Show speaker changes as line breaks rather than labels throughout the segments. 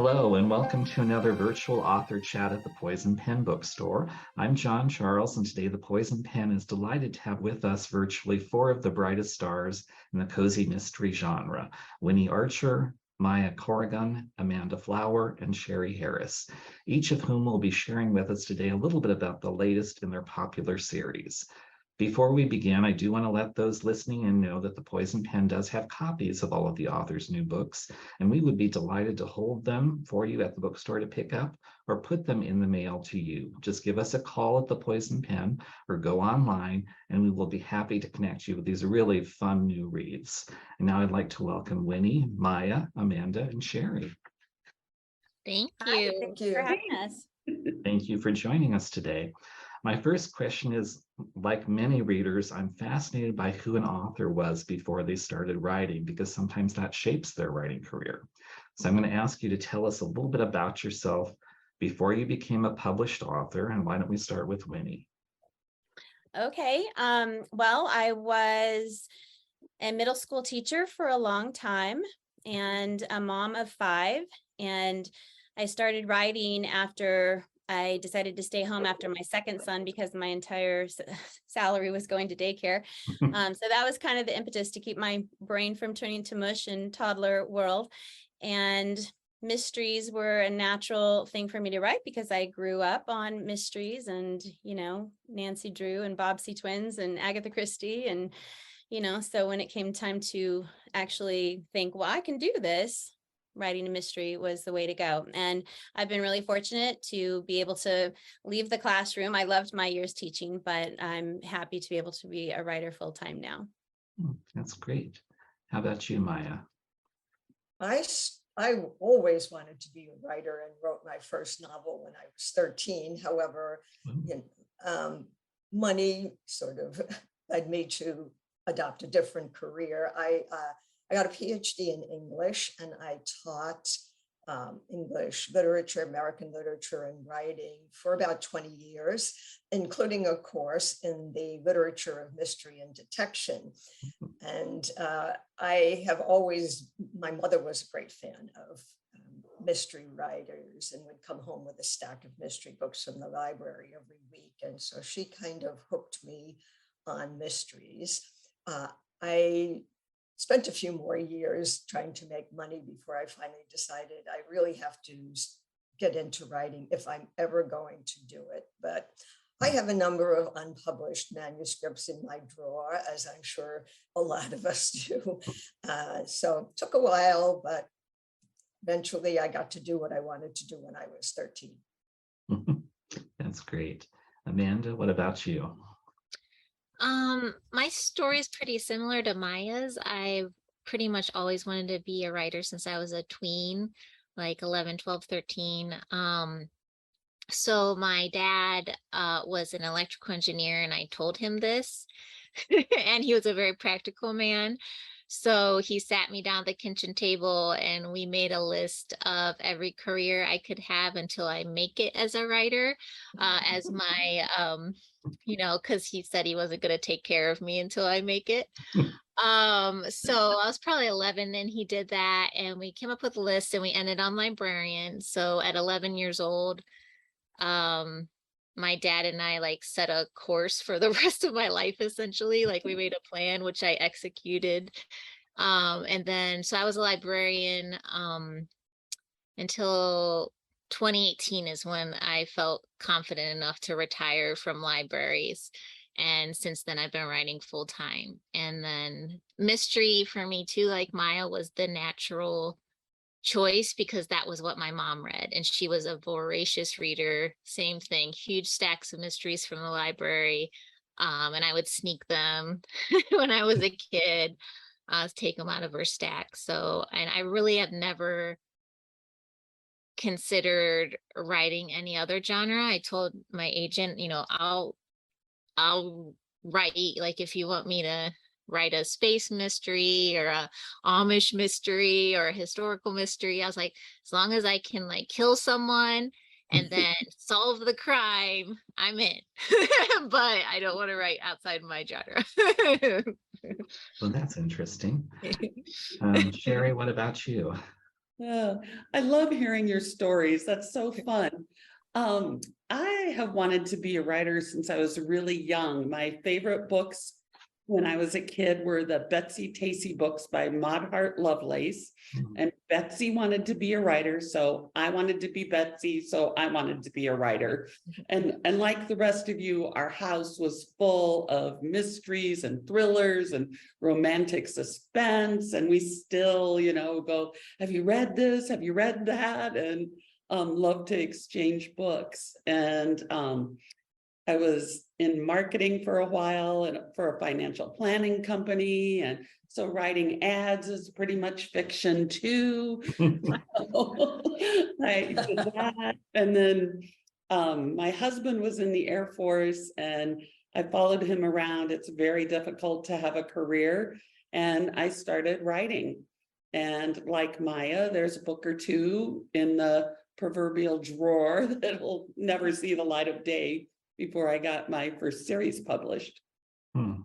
Hello, and welcome to another virtual author chat at the Poison Pen Bookstore. I'm John Charles, and today the Poison Pen is delighted to have with us virtually four of the brightest stars in the cozy mystery genre: Winnie Archer, Maya Corrigan, Amanda Flower, and Sherry Harris, each of whom will be sharing with us today a little bit about the latest in their popular series. Before we begin, I do want to let those listening in know that the Poison Pen does have copies of all of the author's new books, and we would be delighted to hold them for you at the bookstore to pick up or put them in the mail to you. Just give us a call at the Poison Pen or go online, and we will be happy to connect you with these really fun new reads. And now I'd like to welcome Winnie, Maya, Amanda, and Sherry.
Thank
Hi,
you.
thank you for having us.
Thank you for joining us today. My first question is, like many readers, I'm fascinated by who an author was before they started writing, because sometimes that shapes their writing career. So I'm going to ask you to tell us a little bit about yourself before you became a published author, and why don't we start with Winnie?
Okay, well, I was a middle school teacher for a long time and a mom of 5, and I started writing after I decided to stay home after my second son because my entire salary was going to daycare. So that was kind of the impetus to keep my brain from turning to mush in toddler world. And mysteries were a natural thing for me to write because I grew up on mysteries and, Nancy Drew and Bobbsey twins and Agatha Christie. And, so when it came time to actually think, well, I can do this, writing a mystery was the way to go. And I've been really fortunate to be able to leave the classroom. I loved my years teaching, but I'm happy to be able to be a writer full time now.
That's great. How about you, Maya?
I always wanted to be a writer and wrote my first novel when I was 13. However, money sort of led me to adopt a different career. I got a PhD in English, and I taught English literature, American literature, and writing for about 20 years, including a course in the literature of mystery and detection. And my mother was a great fan of mystery writers and would come home with a stack of mystery books from the library every week. And so she kind of hooked me on mysteries. I spent a few more years trying to make money before I finally decided I really have to get into writing if I'm ever going to do it. But I have a number of unpublished manuscripts in my drawer, as I'm sure a lot of us do. So it took a while, but eventually I got to do what I wanted to do when I was 13.
That's great. Amanda, what about you?
My story is pretty similar to Maya's. I've pretty much always wanted to be a writer since I was a tween, like 11, 12, 13. So my dad was an electrical engineer, and I told him this, and he was a very practical man. So he sat me down at the kitchen table and we made a list of every career I could have until I make it as a writer, as my, because he said he wasn't going to take care of me until I make it. So I was probably 11 and he did that, and we came up with a list and we ended on librarian. So at 11 years old, my dad and I set a course for the rest of my life, essentially. We made a plan, which I executed. And then, so I was a librarian, until 2018 is when I felt confident enough to retire from libraries. And since then I've been writing full time. And then mystery for me too, like Maya, was the natural choice because that was what my mom read, and she was a voracious reader. Same thing, huge stacks of mysteries from the library, and I would sneak them when I was a kid, take them out of her stack. So, and I really have never considered writing any other genre. I told my agent, I'll write, if you want me to write a space mystery or a Amish mystery or a historical mystery. I was like, as long as I can kill someone and then solve the crime, I'm in. But I don't want to write outside my genre.
Well, that's interesting. Sherry, what about you?
Yeah, I love hearing your stories. That's so fun. I have wanted to be a writer since I was really young. My favorite books when I was a kid were the Betsy Tacy books by Maud Hart Lovelace.
Mhm.
And Betsy wanted to be a writer, so I wanted to be Betsy, so I wanted to be a writer. And like the rest of you, our house was full of mysteries and thrillers and romantic suspense. And we still, go, have you read this? Have you read that? And love to exchange books. And I was in marketing for a while and for a financial planning company. And so writing ads is pretty much fiction too. I did that. And then my husband was in the Air Force and I followed him around. It's very difficult to have a career. And I started writing. And like Maya, there's a book or two in the proverbial drawer that'll never see the light of day before I got my first series published.
Hmm.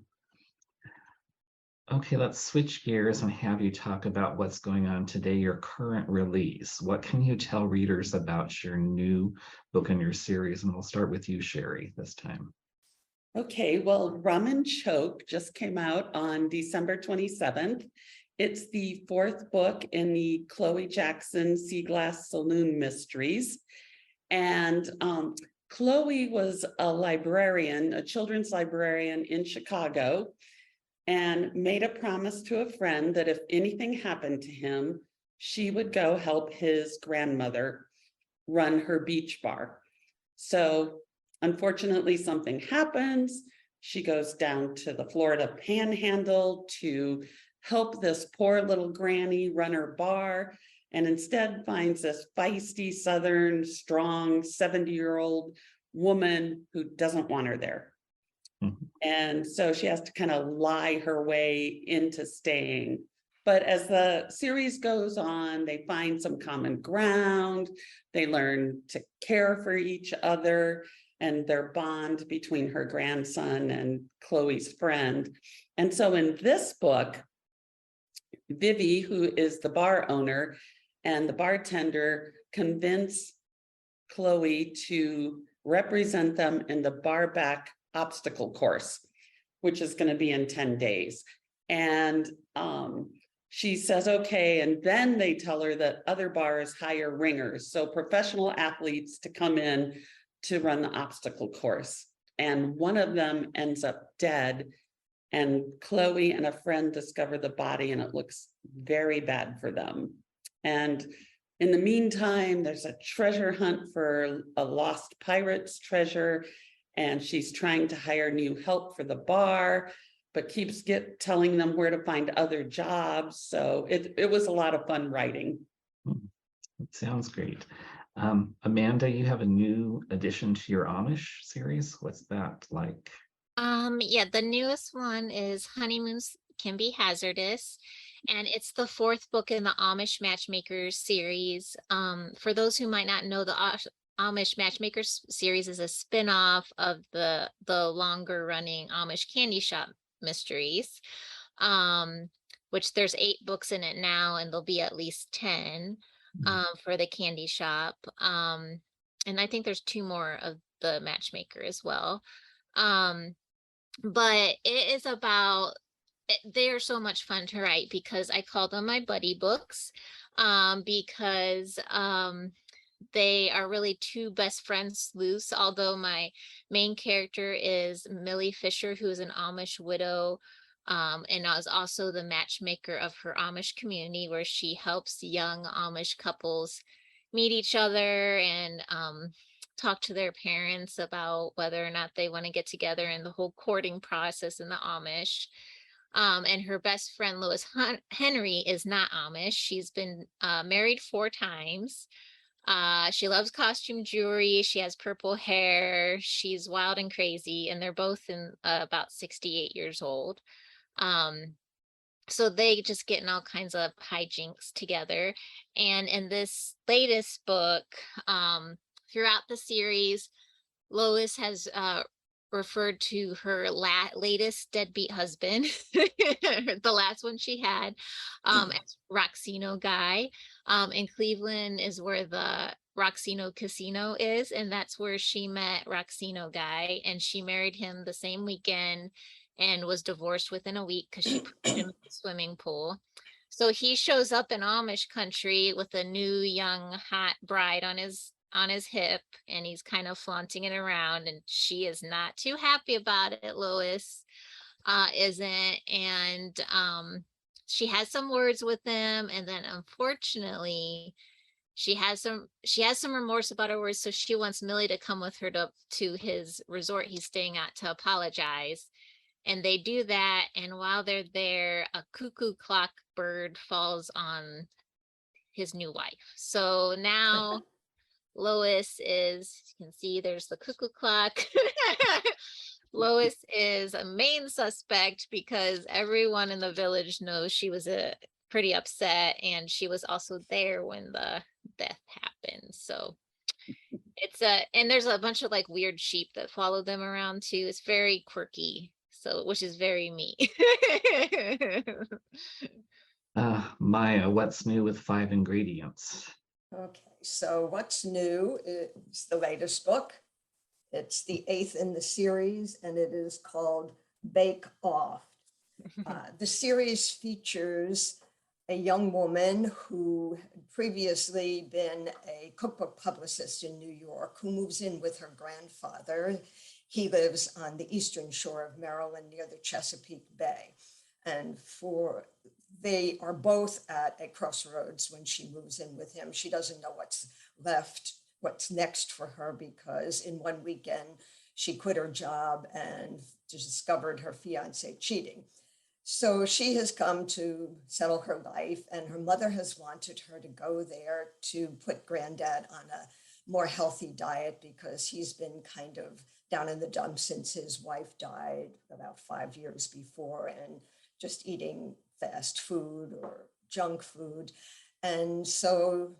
Okay, let's switch gears and have you talk about what's going on today, your current release. What can you tell readers about your new book in your series? And we'll start with you, Sherry, this time.
Okay, well, Rum and Choke just came out on December 27th. It's the fourth book in the Chloe Jackson Sea Glass Saloon Mysteries. And Chloe was a librarian, a children's librarian in Chicago, and made a promise to a friend that if anything happened to him, she would go help his grandmother run her beach bar. So unfortunately, something happens. She goes down to the Florida Panhandle to help this poor little granny run her bar, and instead finds this feisty, Southern, strong 70-year-old woman who doesn't want her there.
Mhm.
And so she has to kind of lie her way into staying. But as the series goes on, they find some common ground. They learn to care for each other and their bond between her grandson and Chloe's friend. And so in this book, Vivi, who is the bar owner, and the bartender convince Chloe to represent them in the barback obstacle course, which is going to be in 10 days. And she says, okay. And then they tell her that other bars hire ringers, so professional athletes to come in to run the obstacle course. And one of them ends up dead. And Chloe and a friend discover the body, and it looks very bad for them. And in the meantime, there's a treasure hunt for a lost pirate's treasure, and she's trying to hire new help for the bar, but keeps telling them where to find other jobs. So it was a lot of fun writing.
It sounds great. Amanda, you have a new addition to your Amish series. What's that like?
Yeah, the newest one is Honeymoons Can Be Hazardous, and it's the fourth book in the Amish Matchmakers series. For those who might not know, the Amish Matchmakers series is a spin-off of the longer running Amish Candy Shop Mysteries, which there's 8 books in it now, and there'll be at least 10 for the Candy Shop. And I think there's 2 more of the Matchmaker as well. But it is about, they're so much fun to write because I call them my buddy books, because they are really 2 best friends sleuths, although my main character is Millie Fisher, who is an Amish widow, and is also the matchmaker of her Amish community, where she helps young Amish couples meet each other and talk to their parents about whether or not they want to get together, and the whole courting process in the Amish. And her best friend, Lois Henry, is not Amish. She's been married 4 times. She loves costume jewelry. She has purple hair. She's wild and crazy, and they're both in about 68 years old. So they just get in all kinds of hijinks together. And in this latest book, throughout the series, Lois has referred to her latest deadbeat husband, the last one she had, as Roxino Guy. And Cleveland is where the Roxino Casino is, and that's where she met Roxino Guy, and she married him the same weekend and was divorced within a week because she pushed him in the swimming pool. So he shows up in Amish country with a new young hot bride on his hip, and he's kind of flaunting it around, and she is not too happy about it. Lois isn't, and she has some words with him, and then unfortunately she has some remorse about her words, so she wants Millie to come with her to his resort he's staying at to apologize. And they do that, and while they're there, a cuckoo clock bird falls on his new wife. So now Lois is, you can see there's the cuckoo clock. Lois is a main suspect because everyone in the village knows she was pretty upset, and she was also there when the death happened. So and there's a bunch of like weird sheep that follow them around too. It's very quirky, so which is very me.
Maya, what's new with 5 ingredients?
Okay, so what's new is the latest book. It's the 8th in the series, and it is called Bake Off. The series features a young woman who had previously been a cookbook publicist in New York, who moves in with her grandfather. He lives on the eastern shore of Maryland near the Chesapeake Bay. And they are both at a crossroads when she moves in with him. She doesn't know what's next for her, because in one weekend she quit her job and discovered her fiance cheating. So she has come to settle her life, and her mother has wanted her to go there to put Granddad on a more healthy diet, because he's been kind of down in the dumps since his wife died about 5 years before, and just eating fast food or junk food. And so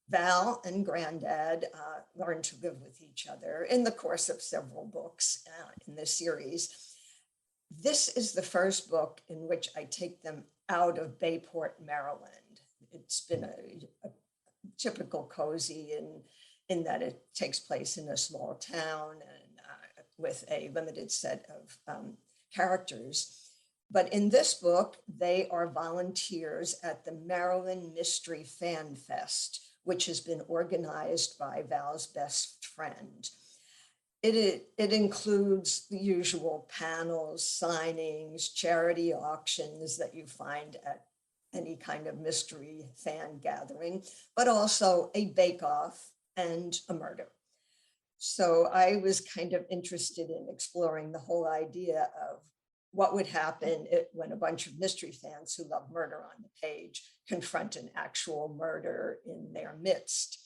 Val and Granddad learn to live with each other in the course of several books in this series. This is the first book in which I take them out of Bayport, Maryland. It's been a typical cozy in that it takes place in a small town and with a limited set of characters. But in this book, they are volunteers at the Maryland Mystery Fan Fest, which has been organized by Val's best friend. It includes the usual panels, signings, charity auctions that you find at any kind of mystery fan gathering, but also a bake-off and a murder. So I was kind of interested in exploring the whole idea of what would happen when a bunch of mystery fans who love murder on the page confront an actual murder in their midst.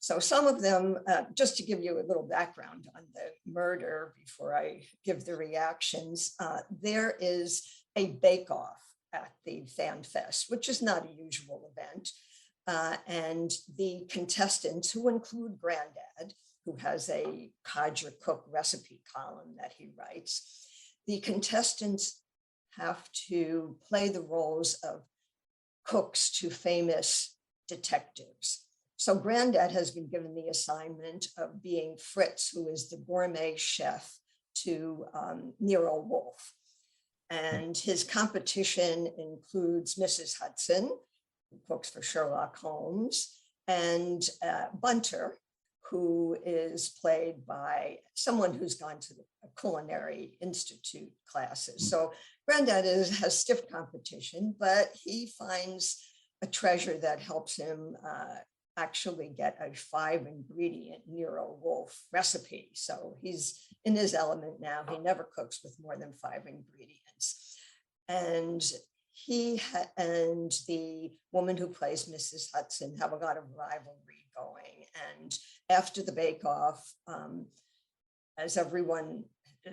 So some of them, just to give you a little background on the murder before I give the reactions, there is a bake-off at the Fan Fest, which is not a usual event. And the contestants, who include Granddad, who has a codger cook recipe column that he writes, the contestants have to play the roles of cooks to famous detectives. So Granddad has been given the assignment of being Fritz, who is the gourmet chef to Nero Wolfe. And his competition includes Mrs. Hudson, who cooks for Sherlock Holmes, and Bunter, who is played by someone who's gone to the Culinary Institute classes. So Granddad has stiff competition, but he finds a treasure that helps him actually get a 5-ingredient Nero Wolfe recipe. So he's in his element now. He never cooks with more than 5 ingredients. And he and the woman who plays Mrs. Hudson have a lot of rivalry going. And after the bake-off, as everyone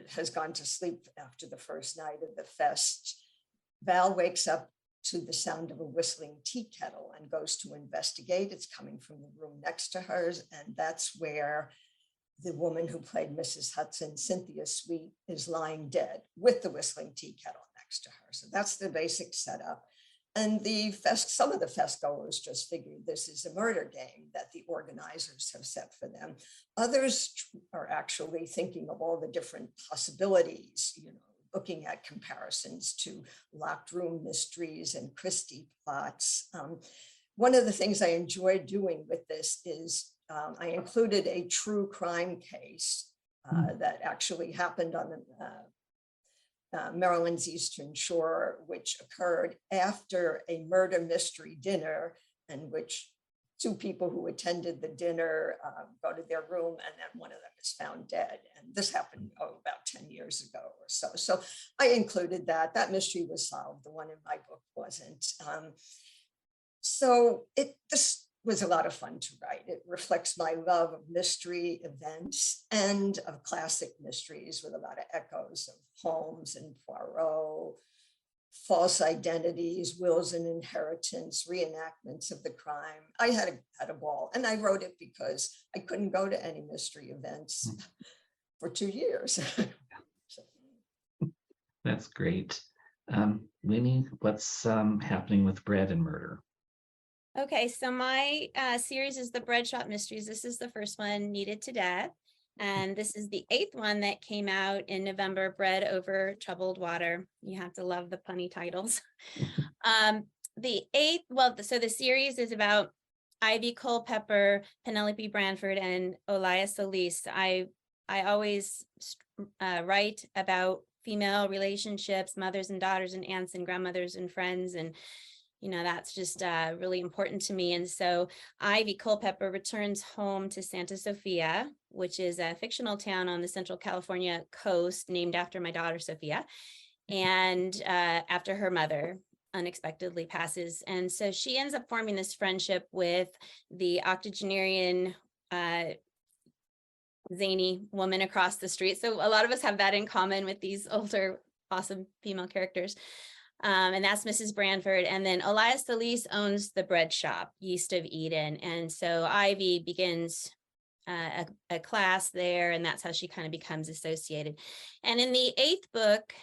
has gone to sleep after the first night of the fest, Val wakes up to the sound of a whistling tea kettle and goes to investigate. It's coming from the room next to hers, and that's where the woman who played Mrs. Hudson, Cynthia Sweet, is lying dead with the whistling tea kettle next to her. So that's the basic setup. And some of the fest goers just figured this is a murder game that the organizers have set for them. Others are actually thinking of all the different possibilities, looking at comparisons to locked room mysteries and Christie plots. One of the things I enjoyed doing with this is I included a true crime case that actually happened on Maryland's Eastern Shore, which occurred after a murder mystery dinner, in which two people who attended the dinner go to their room, and then one of them is found dead. And this happened about 10 years ago or so. So I included that. That mystery was solved. The one in my book wasn't. This was a lot of fun to write. It reflects my love of mystery events and of classic mysteries with a lot of echoes of Holmes and Poirot, false identities, wills and inheritance, reenactments of the crime. I had a ball, and I wrote it because I couldn't go to any mystery events for 2 years.
That's great. Winnie, what's happening with Bread and Murder?
Okay, so my series is the Bread Shop Mysteries. This is the first one, Kneaded to Death. And this is the 8th one that came out in November, Bread Over Troubled Water. You have to love the punny titles. The series is about Ivy Culpepper, Penelope Branford, and Olaya Solis. I always write about female relationships, mothers and daughters and aunts and grandmothers and friends, and that's just really important to me. And so Ivy Culpepper returns home to Santa Sofia, which is a fictional town on the Central California coast named after my daughter, Sophia, and after her mother unexpectedly passes. And so she ends up forming this friendship with the octogenarian zany woman across the street. So a lot of us have that in common with these older, awesome female characters. And that's Mrs. Branford. And then Elias Solis owns the bread shop, Yeast of Eden. And so Ivy begins a class there, and that's how she kind of becomes associated. And in the 8th book,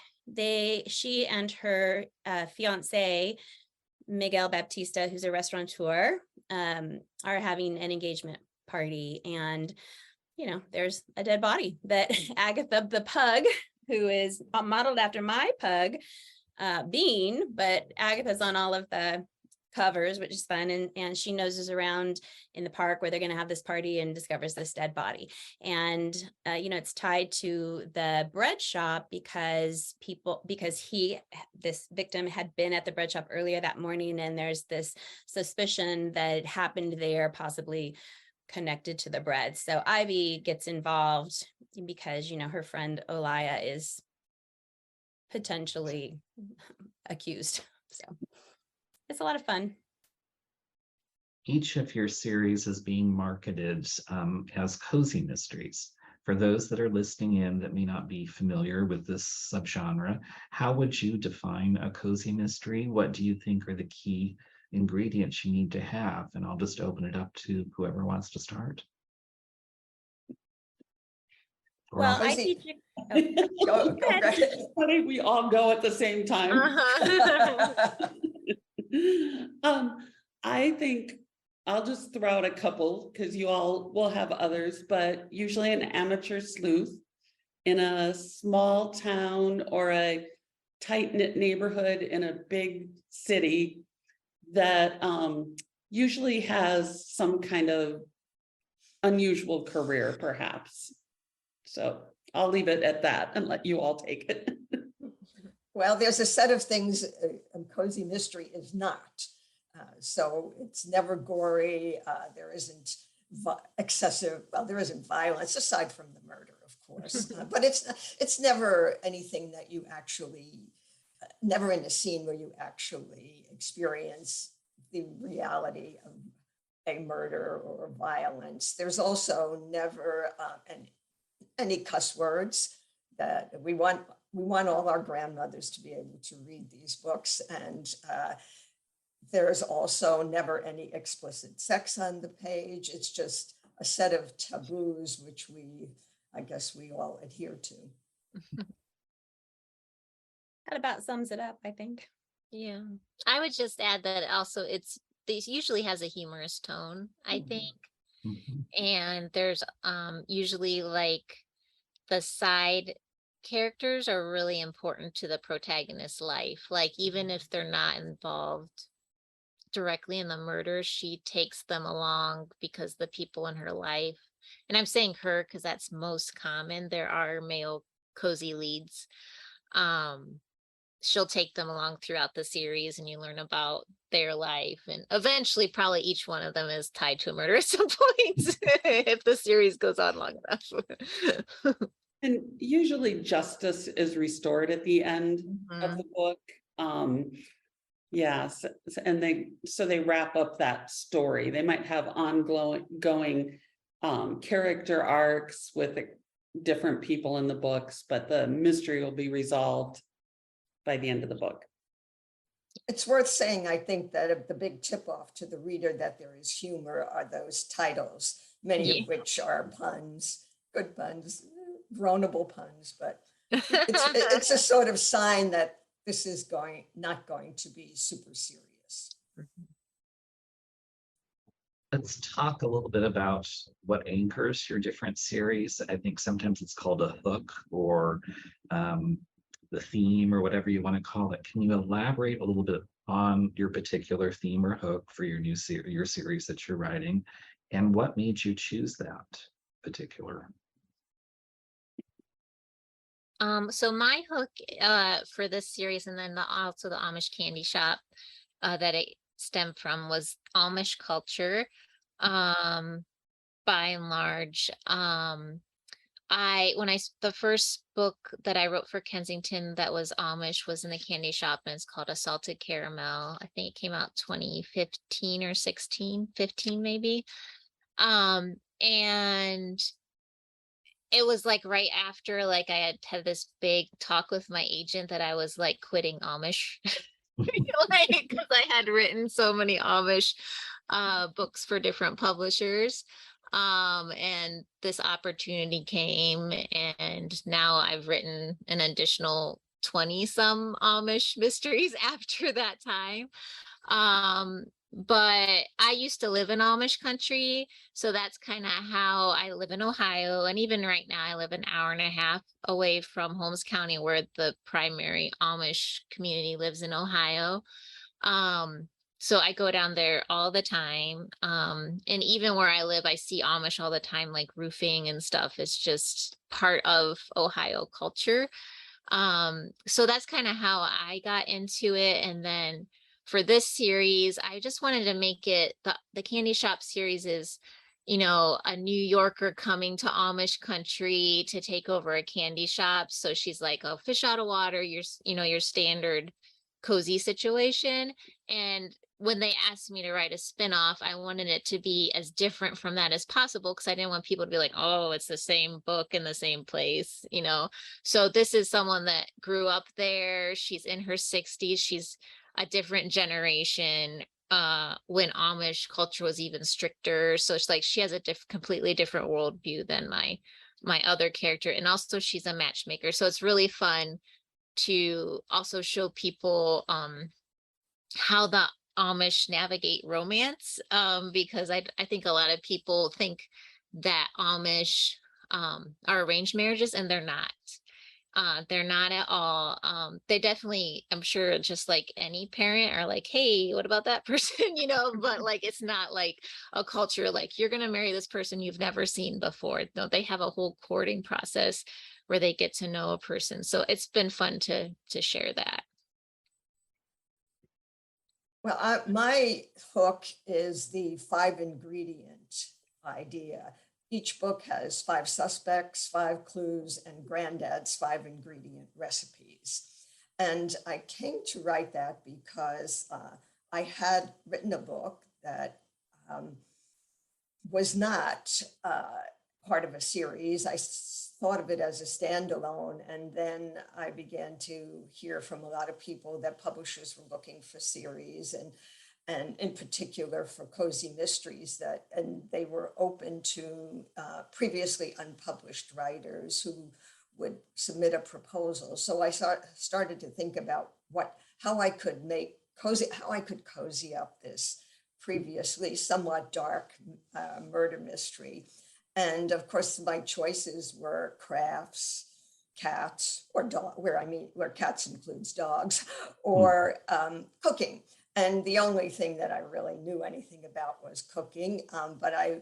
she and her fiance, Miguel Baptista, who's a restaurateur, are having an engagement party. And, there's a dead body that Agatha the pug, who is modeled after my pug, Bean, but Agatha's on all of the covers, which is fun, and she noses around in the park where they're going to have this party and discovers this dead body. And it's tied to the bread shop because this victim had been at the bread shop earlier that morning, and there's this suspicion that it happened there, possibly connected to the bread. So Ivy gets involved because her friend Olaya is potentially accused. So it's a lot of fun.
Each of your series is being marketed as cozy mysteries. For those that are listening in that may not be familiar with this subgenre, how would you define a cozy mystery? What do you think are the key ingredients you need to have? And I'll just open it up to whoever wants to start.
Well, I teach.
Go ahead.
Funny, we all go at the same time. I think I'll just throw out a couple because you all will have others, but usually an amateur sleuth in a small town or a tight-knit neighborhood in a big city that usually has some kind of unusual career, perhaps. So I'll leave it at that and let you all take it.
Well, there's a set of things a cozy mystery is not. So it's never gory. There isn't excessive, well, there isn't violence aside from the murder, of course, but it's never anything that you actually, never in a scene where you actually experience the reality of a murder or violence. There's also never any cuss words. That we want all our grandmothers to be able to read these books, and there's also never any explicit sex on the page. It's just a set of taboos, which I guess we all adhere to.
That about sums it up, I think.
Yeah. I would just add that also this usually has a humorous tone, I
Mhm.
think.
Mhm.
And there's usually like the side characters are really important to the protagonist's life. Like even if they're not involved directly in the murder, she takes them along because the people in her life, and I'm saying her because that's most common. There are male cozy leads. Um, she'll take them along throughout the series and you learn about their life, and eventually probably each one of them is tied to a murder at some point if the series goes on long enough.
And usually justice is restored at the end of the book. Yes, and they wrap up that story. They might have ongoing character arcs with different people in the books, but the mystery will be resolved by the end of the book.
It's worth saying, I think, that the big tip-off to the reader that there is humor are those titles, many
Yeah.
of which are puns, good puns, groanable puns, but it's a sort of sign that this is not going to be super serious.
Let's talk a little bit about what anchors your different series. I think sometimes it's called a hook or the theme or whatever you want to call it. Can you elaborate a little bit on your particular theme or hook for your your series that you're writing, and what made you choose that particular?
So my hook for this series, and then also the Amish candy shop that it stemmed from, was Amish culture. By and large, the first book that I wrote for Kensington that was Amish was in the candy shop, and it's called A Salted Caramel. I think it came out 2015 or 15 maybe. And it was like right after like I had this big talk with my agent that I was like quitting Amish. Like, because I had written so many Amish books for different publishers. And this opportunity came, and now I've written an additional 20 some Amish mysteries after that time. But I used to live in Amish country, so that's kind of how I live in Ohio. And even right now, I live an hour and a half away from Holmes County, where the primary Amish community lives in Ohio. Um, so I go down there all the time. And even where I live, I see Amish all the time, like roofing and stuff. It's just part of Ohio culture. So that's kind of how I got into it. And then for this series, I just wanted to make it the candy shop series is, a New Yorker coming to Amish country to take over a candy shop. So she's like, oh, fish out of water, your standard cozy situation. And when they asked me to write a spinoff, I wanted it to be as different from that as possible, because I didn't want people to be like, oh, it's the same book in the same place, So this is someone that grew up there. She's in her 60s. She's a different generation when Amish culture was even stricter. So it's like she has a completely different worldview than my other character. And also she's a matchmaker. So it's really fun to also show people how the Amish navigate romance, because I think a lot of people think that Amish are arranged marriages, and they're not. They're not at all. They definitely, I'm sure, just like any parent, are like, hey, what about that person? But like it's not like a culture like you're gonna marry this person you've never seen before. No, they have a whole courting process where they get to know a person. So it's been fun to share that.
Well, my hook is the 5-ingredient idea. Each book has 5 suspects, 5 clues, and Granddad's 5-ingredient recipes. And I came to write that because I had written a book that was not part of a series. I thought of it as a standalone, and then I began to hear from a lot of people that publishers were looking for series, and in particular for cozy mysteries and they were open to previously unpublished writers who would submit a proposal. So I started to think about how I could cozy up this previously somewhat dark murder mystery. And of course, my choices were crafts, cats, or dog, where cats includes dogs, or cooking. And the only thing that I really knew anything about was cooking, but I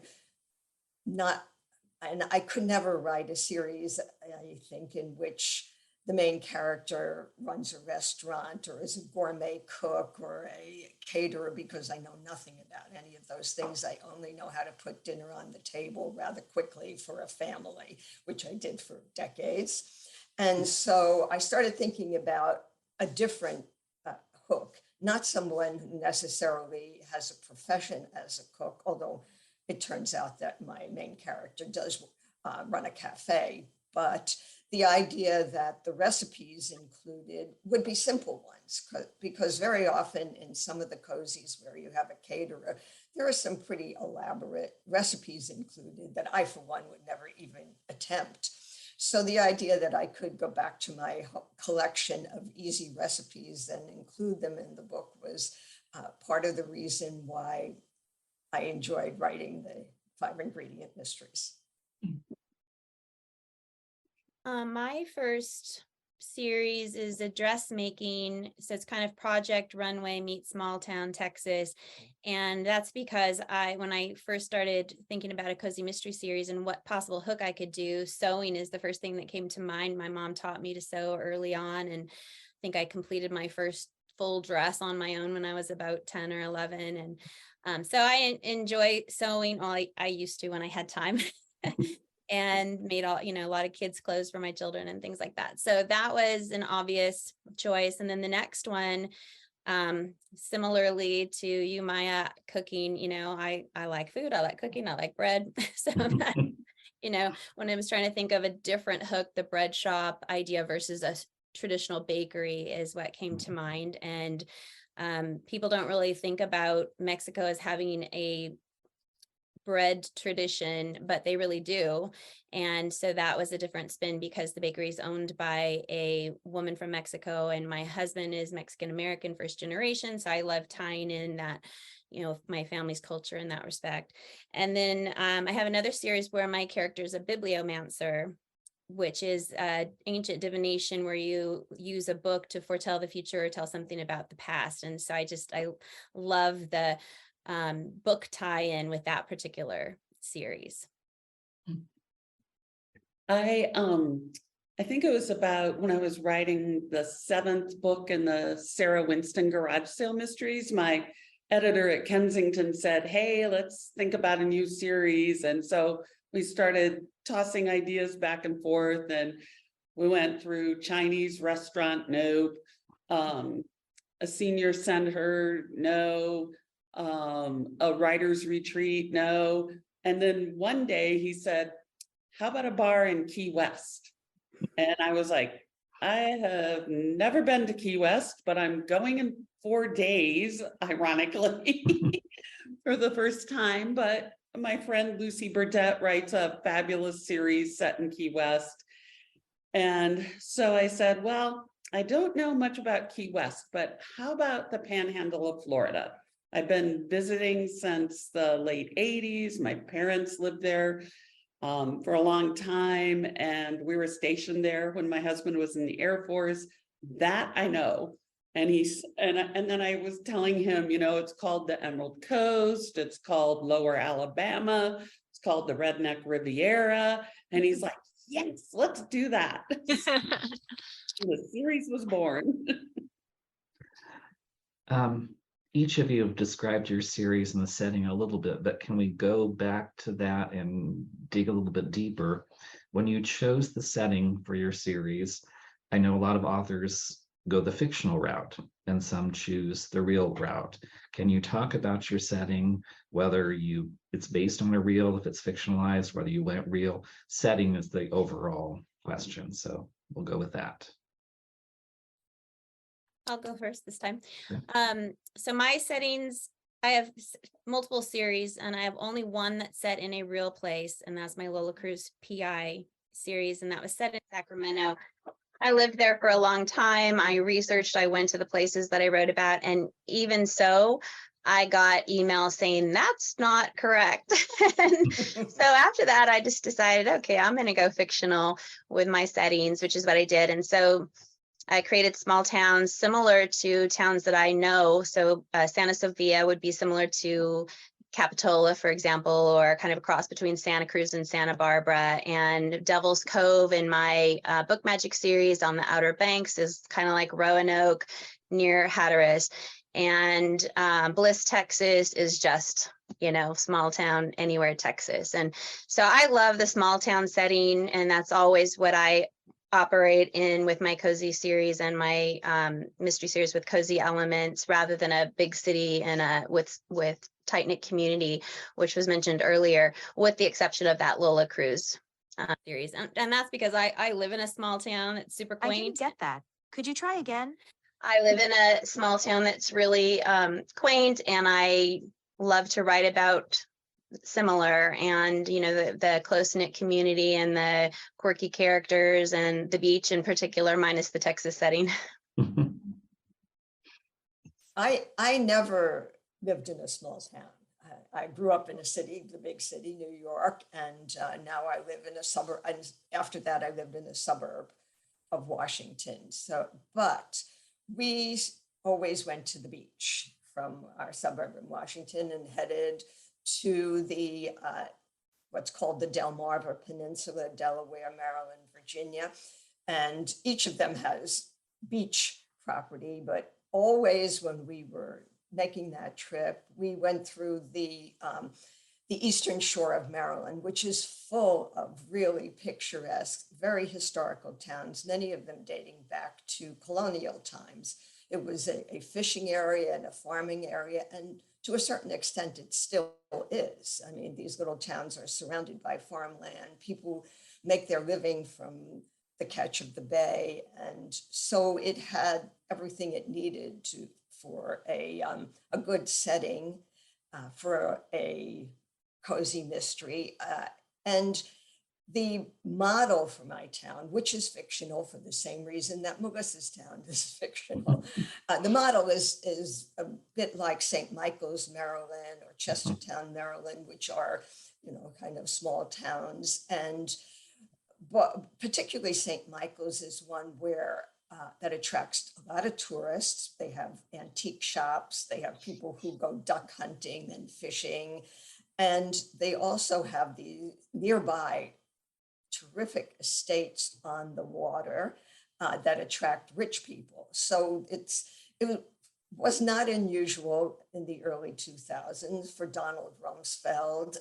could never write a series, I think, in which the main character runs a restaurant or is a gourmet cook or a caterer, because I know nothing about any of those things. I only know how to put dinner on the table rather quickly for a family, which I did for decades. And so I started thinking about a different hook, not someone who necessarily has a profession as a cook, although it turns out that my main character does run a cafe, but the idea that the recipes included would be simple ones, because very often in some of the cozies where you have a caterer, there are some pretty elaborate recipes included that I, for one, would never even attempt. So the idea that I could go back to my collection of easy recipes and include them in the book was part of the reason why I enjoyed writing the 5-ingredient mysteries.
My first series is a dressmaking, so it's kind of Project Runway meets Small Town Texas, and that's because when I first started thinking about a cozy mystery series and what possible hook I could do, sewing is the first thing that came to mind. My mom taught me to sew early on, and I think I completed my first full dress on my own when I was about 10 or 11, and so I enjoy sewing. I used to when I had time. And made a lot of kids' clothes for my children and things like that. So that was an obvious choice. And then the next one, similarly to you, Maya, cooking, I like food, I like cooking, I like bread. So that, when I was trying to think of a different hook, the bread shop idea versus a traditional bakery is what came to mind. And people don't really think about Mexico as having a bread tradition, but they really do. And so that was a different spin because the bakery is owned by a woman from Mexico, and my husband is Mexican American, first generation. So I love tying in that, my family's culture in that respect. And then I have another series where my character is a bibliomancer, which is ancient divination where you use a book to foretell the future or tell something about the past. And so I love the book tie-in with that particular series.
I think it was about when I was writing the 7th book in the Sarah Winston garage sale mysteries, my editor at Kensington said, hey, let's think about a new series. And so we started tossing ideas back and forth, and we went through Chinese restaurant, nope. A senior center, no. A writer's retreat, no. And then one day he said, how about a bar in Key West? And I was like, I have never been to Key West, but I'm going in 4 days, ironically, for the first time. But my friend Lucy Burdett writes a fabulous series set in Key West. And so I said, well, I don't know much about Key West, but how about the Panhandle of Florida? I've been visiting since the late 80s. My parents lived there for a long time, and we were stationed there when my husband was in the Air Force. That I know. And and then I was telling him, it's called the Emerald Coast, it's called Lower Alabama, it's called the Redneck Riviera. And he's like, yes, let's do that. The series was born.
Each of you have described your series and the setting a little bit, but can we go back to that and dig a little bit deeper? When you chose the setting for your series, I know a lot of authors go the fictional route and some choose the real route. Can you talk about your setting, whether it's based on a real, if it's fictionalized, whether you went real? Setting is the overall question, so we'll go with that.
I'll go first this time.
Yeah.
So my settings I have multiple series, and I have only one that's set in a real place, and that's my Lola Cruz PI series, and that was set in Sacramento. I lived there for a long time. I researched, I went to the places that I wrote about, and even so, I got emails saying that's not correct. And so after that, I just decided, okay, I'm going to go fictional with my settings, which is what I did. And so I created small towns similar to towns that I know. So Santa Sofia would be similar to Capitola, for example, or kind of a cross between Santa Cruz and Santa Barbara. And Devil's Cove in my Book Magic series on the Outer Banks is kind of like Roanoke near Hatteras. And Bliss, Texas is just, you know, small town anywhere, Texas. And so I love the small town setting, and that's always what I operate in with my cozy series and my mystery series with cozy elements, rather than a big city and with tight-knit community, which was mentioned earlier, with the exception of that Lola Cruz series. And that's because I live in a small town. It's super
I
quaint.
didn't get that. Could you try again?
I live in a small town that's really quaint, and I love to write about similar, and you know, the close-knit community and the quirky characters and the beach in particular, minus the Texas setting.
I never lived in a small town. I grew up in a city, the big city, New York, and now I live in a suburb. And after that, I lived in a suburb of Washington. So, but we always went to the beach from our suburb in Washington and headed to the what's called the Delmarva Peninsula, Delaware, Maryland, Virginia. And each of them has beach property, but always when we were making that trip, we went through the eastern shore of Maryland, which is full of really picturesque, very historical towns, many of them dating back to colonial times. It was a fishing area and a farming area, and to a certain extent, it still is. I mean, these little towns are surrounded by farmland. People make their living from the catch of the bay. And so it had everything it needed for a good setting, for a cozy mystery. And the model for my town, which is fictional for the same reason that Melissa's town is fictional, the model is a bit like St. Michael's, Maryland, or Chestertown, Maryland, which are, you know, kind of small towns. And but particularly St. Michael's is one where that attracts a lot of tourists. They have antique shops. They have people who go duck hunting and fishing. And they also have the nearby terrific estates on the water that attract rich people. So it was not unusual in the early 2000s for Donald Rumsfeld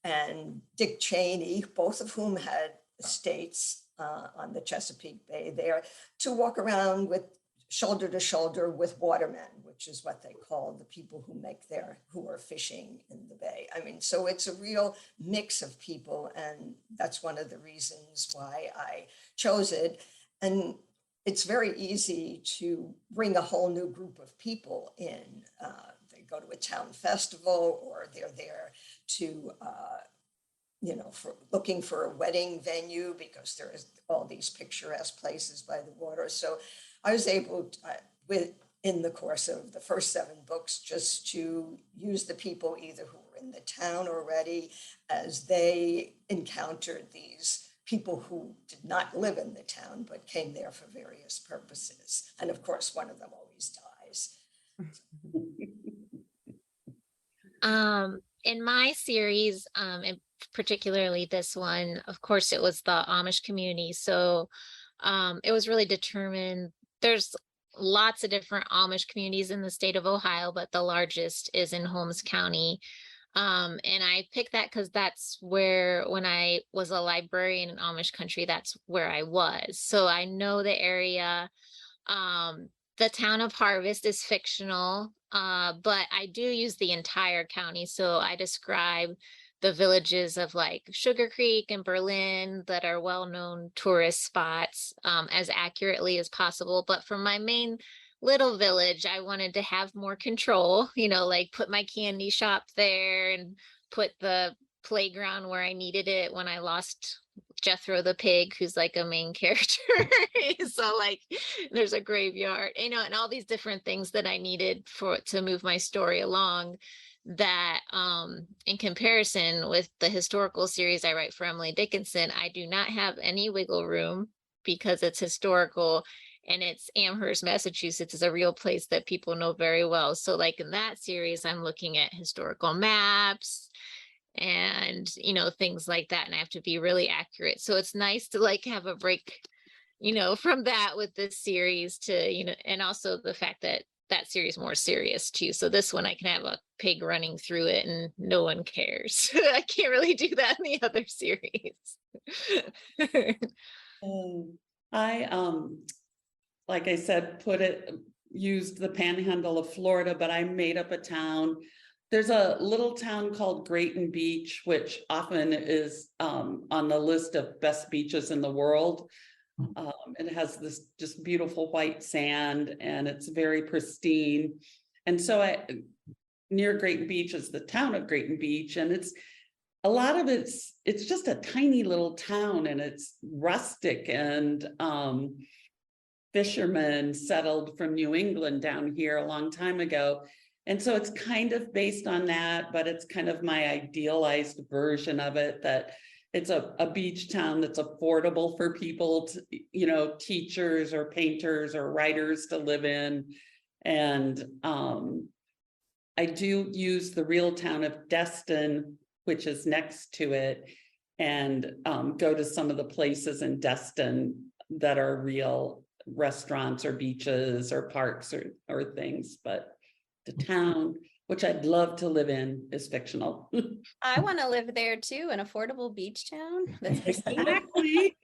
and Dick Cheney, both of whom had estates on the Chesapeake Bay there, to walk around with shoulder to shoulder with watermen, which is what they call the people who are fishing in the bay. I mean, so it's a real mix of people, and that's one of the reasons why I chose it. And it's very easy to bring a whole new group of people in. They go to a town festival, or they're there to for looking for a wedding venue, because there is all these picturesque places by the water. So I was able to, in the course of the first 7 books, just to use the people either who were in the town already, as they encountered these people who did not live in the town, but came there for various purposes. And of course, one of them always dies.
In my series, and particularly this one, of course, it was the Amish community. So it was really determined. There's lots of different Amish communities in the state of Ohio, but the largest is in Holmes County. And I picked that because that's where, when I was a librarian in Amish country, that's where I was. So I know the area. The town of Harvest is fictional, but I do use the entire county. So I describe the villages of like Sugar Creek and Berlin that are well-known tourist spots as accurately as possible. But for my main little village, I wanted to have more control, like put my candy shop there and put the playground where I needed it when I lost Jethro the pig, who's like a main character. So like there's a graveyard, and all these different things that I needed to move my story along, that in comparison with the historical series I write for Emily Dickinson, I do not have any wiggle room because it's historical and it's Amherst, Massachusetts is a real place that people know very well. So like in that series, I'm looking at historical maps and, things like that. And I have to be really accurate. So it's nice to like have a break, from that with this series to, and also the fact that that series is more serious too. So this one I can have a pig running through it and no one cares. I can't really do that in the other series.
I like I said, used the panhandle of Florida, but I made up a town. There's a little town called Grayton Beach, which often is on the list of best beaches in the world. It has this just beautiful white sand and it's very pristine. And so near Grayton Beach is the town of Grayton Beach, and a lot of it's just a tiny little town, and it's rustic, and fishermen settled from New England down here a long time ago. And so it's kind of based on that, but it's kind of my idealized version of it, that it's a beach town that's affordable for people to, teachers or painters or writers to live in. And I do use the real town of Destin, which is next to it, and go to some of the places in Destin that are real restaurants or beaches or parks or things, but the town, which I'd love to live in, is fictional.
I want to live there too, an affordable beach town. That's
Exactly.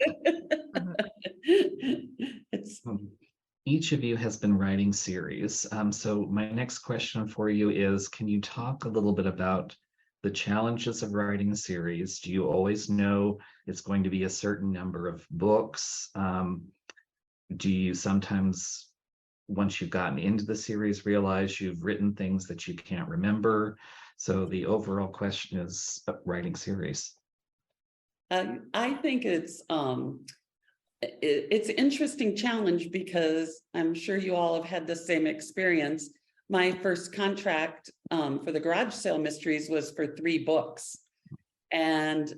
Each of you has been writing series. So my next question for you is, can you talk a little bit about the challenges of writing a series? Do you always know it's going to be a certain number of books? Do you sometimes, once you've gotten into the series, realize you've written things that you can't remember? So the overall question is writing series.
I think it's an interesting challenge, because I'm sure you all have had the same experience. My first contract for the garage sale mysteries was for 3 books. And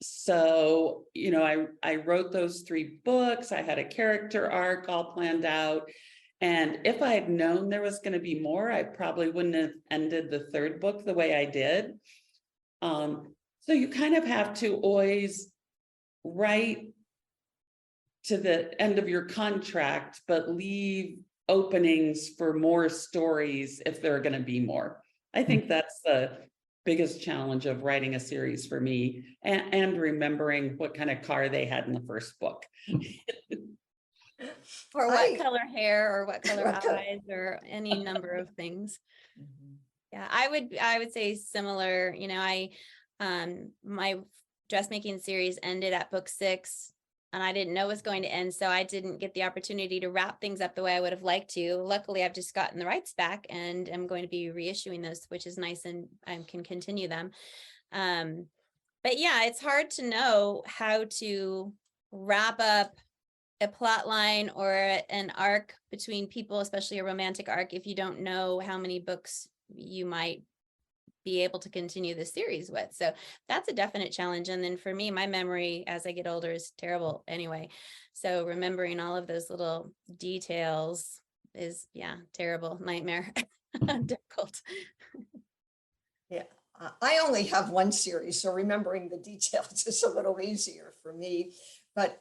so, I wrote those 3 books. I had a character arc all planned out. And if I had known there was going to be more, I probably wouldn't have ended the 3rd book the way I did. So you kind of have to always write to the end of your contract, but leave openings for more stories if there are going to be more. I think that's the biggest challenge of writing a series for me, and remembering what kind of car they had in the first book.
Or what color hair, or what color eyes, or any number of things. Yeah, I would say similar. My dressmaking series ended at book 6, and I didn't know it was going to end, so I didn't get the opportunity to wrap things up the way I would have liked to. Luckily, I've just gotten the rights back, and I'm going to be reissuing those, which is nice, and I can continue them. But yeah, it's hard to know how to wrap up a plot line or an arc between people, especially a romantic arc, if you don't know how many books you might be able to continue the series with. So that's a definite challenge. And then for me, my memory as I get older is terrible anyway. So remembering all of those little details is, terrible, nightmare, difficult.
Yeah, I only have 1 series, so remembering the details is a little easier for me. But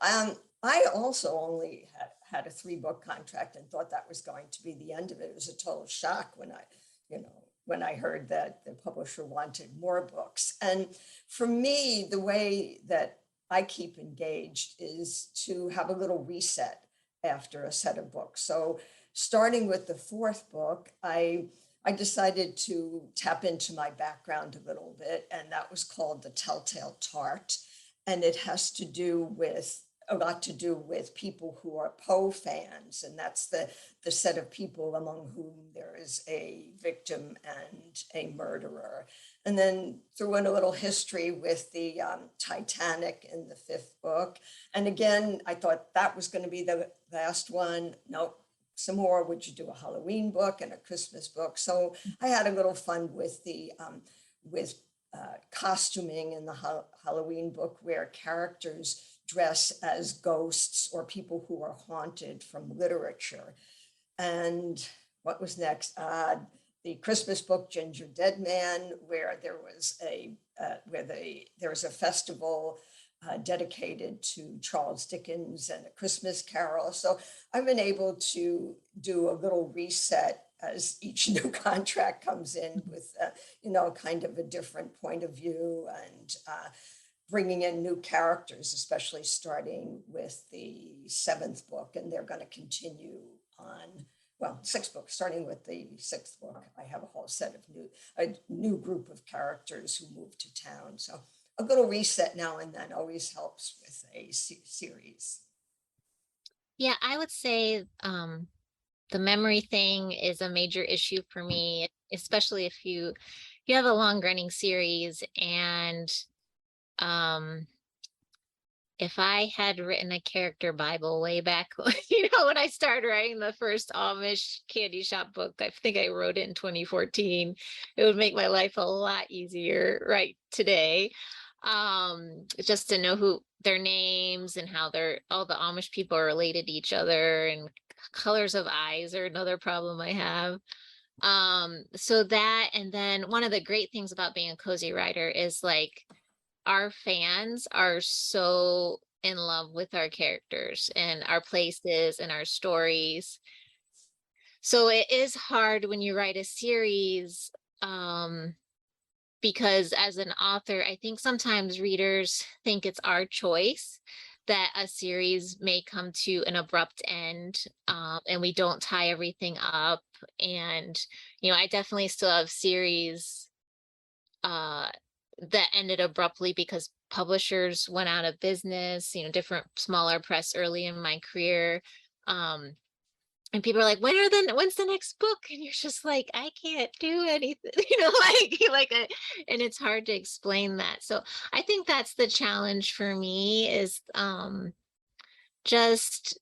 I also only had a 3-book contract and thought that was going to be the end of it. It was a total shock when I heard that the publisher wanted more books. And for me, the way that I keep engaged is to have a little reset after a set of books. So starting with the 4th book, I decided to tap into my background a little bit, and that was called The Telltale Tart. And it has to do with a lot to do with people who are Poe fans, and that's the set of people among whom there is a victim and a murderer. And then threw in a little history with the Titanic in the 5th book. And again, I thought that was going to be the last one. Nope. Some more. Would you do a Halloween book and a Christmas book? So I had a little fun with the costuming in the Halloween book, where characters dress as ghosts or people who are haunted from literature. And what was next? The Christmas book, Ginger Dead Man, where there was a festival dedicated to Charles Dickens and A Christmas Carol. So I've been able to do a little reset as each new contract comes in with, kind of a different point of view, and bringing in new characters, especially starting with the 7th book. And they're going to continue on, 6th book, starting with the 6th book. I have a whole set of a new group of characters who moved to town. So a little reset now and then always helps with a series.
Yeah, I would say the memory thing is a major issue for me, especially if you have a long running series. And if I had written a character Bible way back, when I started writing the first Amish candy shop book, I think I wrote it in 2014, it would make my life a lot easier right today. Just to know who their names and how all the Amish people are related to each other, and colors of eyes are another problem I have. So that, and then one of the great things about being a cozy writer is like our fans are so in love with our characters and our places and our stories. So it is hard when you write a series, because as an author, I think sometimes readers think it's our choice that a series may come to an abrupt end, and we don't tie everything up. And, I definitely still have series that ended abruptly because publishers went out of business, different smaller press early in my career. And people are like, when's the next book? And you're just like, I can't do anything, and it's hard to explain that. So I think that's the challenge for me is just,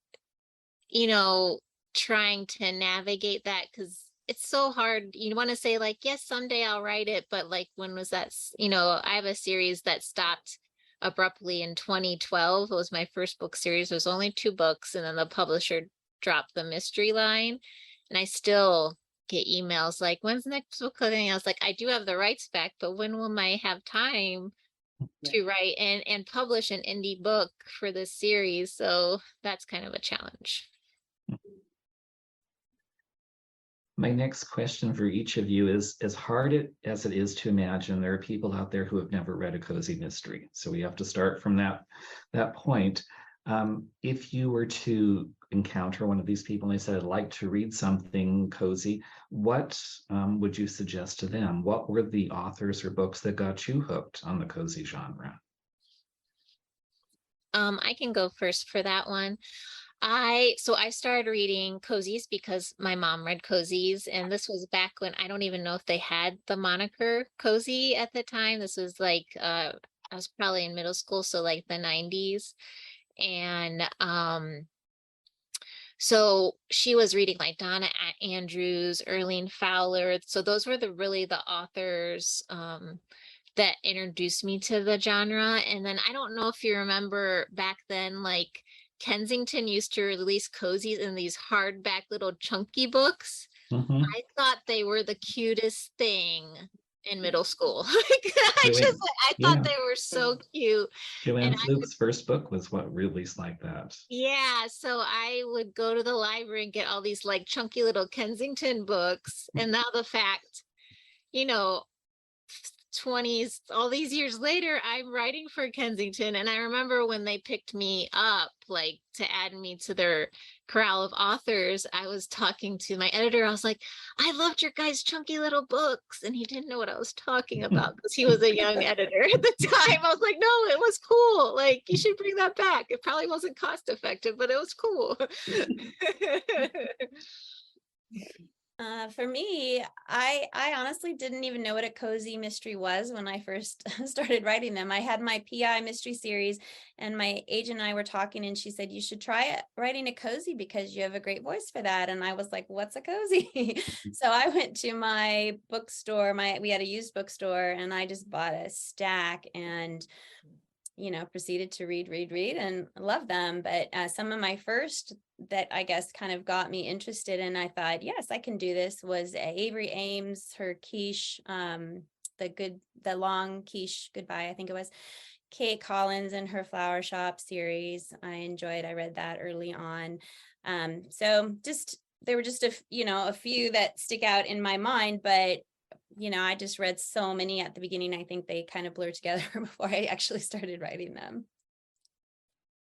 trying to navigate that, because it's so hard. You want to say like, yes, someday I'll write it, but like, when was that? I have a series that stopped abruptly in 2012. It was my first book series. It was only 2 books, and then the publisher dropped the mystery line, and I still get emails like, when's the next book coming? I was like, I do have the rights back, but when will I have time to write and publish an indie book for this series? So that's kind of a challenge.
My next question for each of you is, as hard as it is to imagine, there are people out there who have never read a cozy mystery. So we have to start from that point. If you were to encounter one of these people and they said, I'd like to read something cozy, what would you suggest to them? What were the authors or books that got you hooked on the cozy genre?
I can go first for that one. So I started reading cozies because my mom read cozies, and this was back when I don't even know if they had the moniker cozy at the time. This was like I was probably in middle school, so like the 90s. And so she was reading like Donna Andrews, Erlene Fowler. So those were the authors that introduced me to the genre. And then I don't know if you remember back then, like Kensington used to release cozies in these hardback little chunky books.
Mhm.
I thought they were the cutest thing in middle school. I thought
Yeah.
they were so cute.
Joanne
And
Fluke's first book was what released like that.
yeah, so I would go to the library and get all these like chunky little Kensington books. And now the fact, you know, 20s, all these years later, I'm writing for Kensington. And I remember when they picked me up, like to add me to their corral of authors, I was talking to my editor. I was like, I loved your guys' chunky little books. And he didn't know what I was talking about because he was a young editor at the time. I was like, no, it was cool. Like, you should bring that back. It probably wasn't cost effective, but it was cool.
For me, I honestly didn't even know what a cozy mystery was when I first started writing them. I had my PI mystery series, and my agent and I were talking, and she said, you should try writing a cozy because you have a great voice for that. And I was like, what's a cozy? So I went to my bookstore, we had a used bookstore, and I just bought a stack and proceeded to read and love them. But some of my first that I guess kind of got me interested, and I thought, yes, I can do this, was Avery Ames, her quiche, the long quiche goodbye, I think it was. Kate Collins and her Flower Shop series. I read that early on. So there were just a few that stick out in my mind, but I just read so many at the beginning. I think they kind of blur together before I actually started writing them.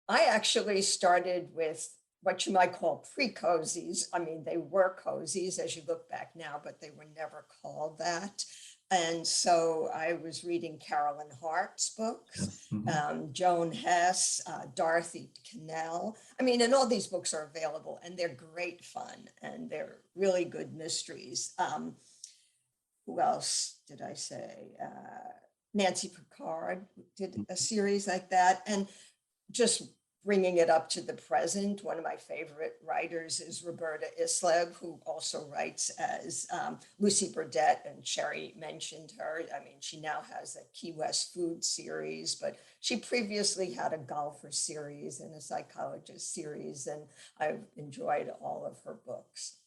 I actually started with what you might call pre-cozies. I mean, they were cozies as you look back now, but they were never called that. And so I was reading Carolyn Hart's books, Joan Hess, Dorothy Cannell. I mean, and all these books are available, and they're great fun, and they're really good mysteries. Who else did I say? Nancy Picard did a series like that. And just bringing it up to the present, one of my favorite writers is Roberta Islev, who also writes as Lucy Burdett, and Sherry mentioned her. I mean, she now has a Key West food series, but she previously had a golfer series and a psychologist series, and I've enjoyed all of her books.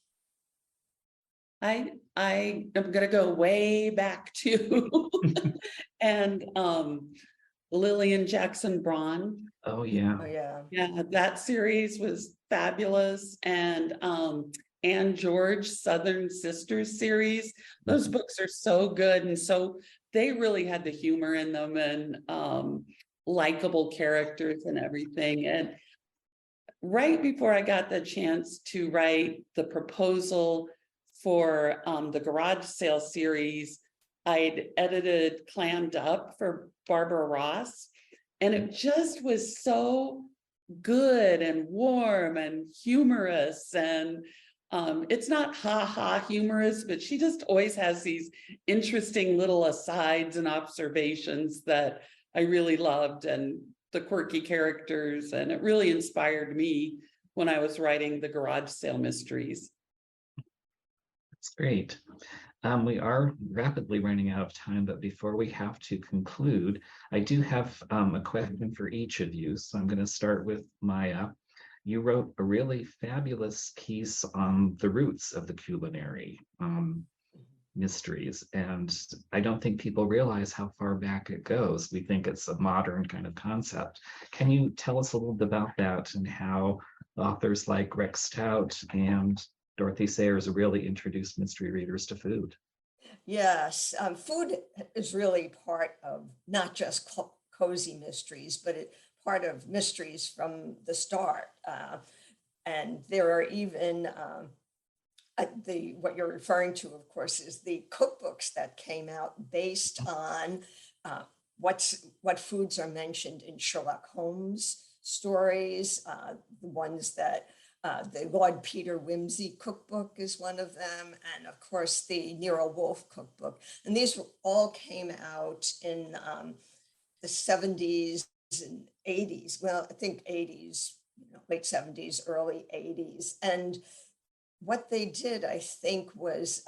I am going to go way back to and Lillian Jackson Braun.
Oh yeah.
Oh yeah.
Yeah, that series was fabulous. And Anne George Southern Sisters series. Those books are so good, and so they really had the humor in them, and likable characters and everything. And right before I got the chance to write the proposal for the garage sale series, I'd edited Clammed Up for Barbara Ross, and it just was so good and warm and humorous. And it's not ha-ha humorous, but she just always has these interesting little asides and observations that I really loved, and the quirky characters, and it really inspired me when I was writing the garage sale mysteries.
That's great. We are rapidly running out of time, but before we have to conclude, I do have a question for each of you. So I'm going to start with Maya. You wrote a really fabulous piece on the roots of the culinary mysteries, and I don't think people realize how far back it goes. We think it's a modern kind of concept. Can you tell us a little bit about that, and how authors like Rex Stout and Dorothy Sayers really introduced mystery readers to food?
Yes, food is really part of not just cozy mysteries, but part of mysteries from the start. And there are even what you're referring to, of course, is the cookbooks that came out based on what foods are mentioned in Sherlock Holmes stories, the ones that the Lord Peter Wimsey cookbook is one of them, and of course the Nero Wolfe cookbook. And these all came out in the 70s and 80s. Well, I think 80s, late 70s, early 80s. And what they did, I think, was